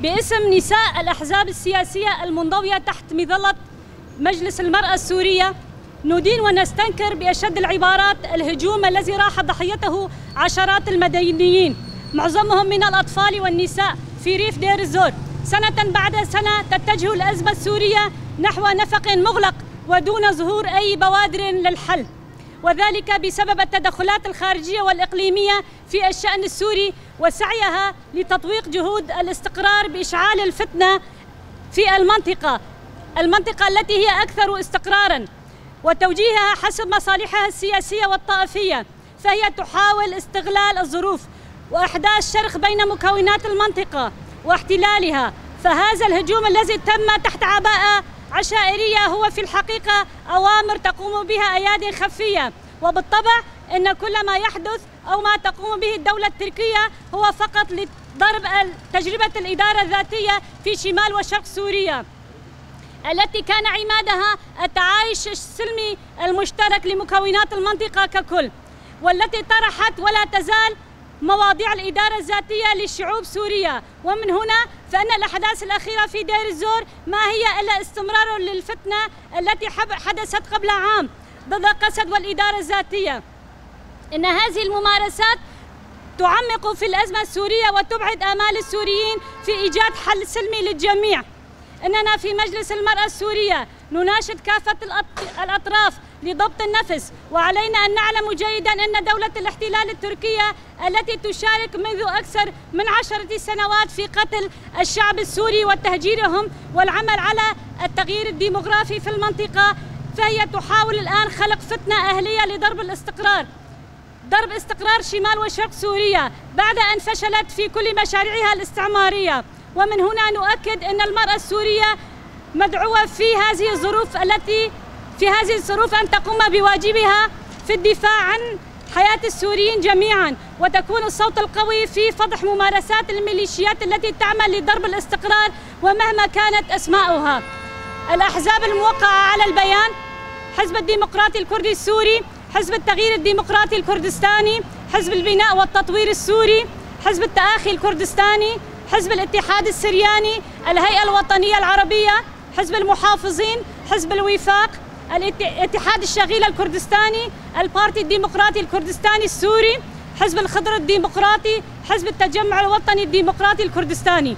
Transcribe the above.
باسم نساء الأحزاب السياسية المنضوية تحت مظلة مجلس المرأة السورية ندين ونستنكر بأشد العبارات الهجوم الذي راح ضحيته عشرات المدنيين معظمهم من الأطفال والنساء في ريف دير الزور. سنة بعد سنة تتجه الأزمة السورية نحو نفق مغلق ودون ظهور أي بوادر للحل، وذلك بسبب التدخلات الخارجية والإقليمية في الشأن السوري وسعيها لتطويق جهود الاستقرار بإشعال الفتنة في المنطقة التي هي أكثر استقراراً وتوجيهها حسب مصالحها السياسية والطائفية، فهي تحاول استغلال الظروف وإحداث شرخ بين مكونات المنطقة واحتلالها. فهذا الهجوم الذي تم تحت عباءة عشائرية هو في الحقيقة أوامر تقوم بها أيادي خفية، وبالطبع إن كل ما يحدث أو ما تقوم به الدولة التركية هو فقط لضرب تجربة الإدارة الذاتية في شمال وشرق سوريا التي كان عمادها التعايش السلمي المشترك لمكونات المنطقة ككل، والتي طرحت ولا تزال مواضيع الإدارة الذاتية لشعوب سوريا. ومن هنا فإن الأحداث الأخيرة في دير الزور ما هي إلا استمرار للفتنة التي حدثت قبل عام ضد قسد والإدارة الذاتية. إن هذه الممارسات تعمق في الأزمة السورية وتبعد آمال السوريين في إيجاد حل سلمي للجميع. إننا في مجلس المرأة السورية نناشد كافة الأطراف لضبط النفس، وعلينا أن نعلم جيداً أن دولة الاحتلال التركية التي تشارك منذ أكثر من 10 سنوات في قتل الشعب السوري وتهجيرهم والعمل على التغيير الديمغرافي في المنطقة، فهي تحاول الآن خلق فتنة أهلية لضرب استقرار شمال وشرق سوريا بعد أن فشلت في كل مشاريعها الاستعمارية. ومن هنا نؤكد أن المرأة السورية مدعوة في هذه الظروف أن تقوم بواجبها في الدفاع عن حياة السوريين جميعا، وتكون الصوت القوي في فضح ممارسات الميليشيات التي تعمل لضرب الاستقرار ومهما كانت أسماؤها. الأحزاب الموقعة على البيان: حزب الديمقراطي الكردي السوري، حزب التغيير الديمقراطي الكردستاني، حزب البناء والتطوير السوري، حزب التآخي الكردستاني، حزب الاتحاد السرياني، الهيئة الوطنية العربية، حزب المحافظين، حزب الوفاق، الاتحاد الشغيلة الكردستاني، البارتي الديمقراطي الكردستاني السوري، حزب الخضر الديمقراطي، حزب التجمع الوطني الديمقراطي الكردستاني.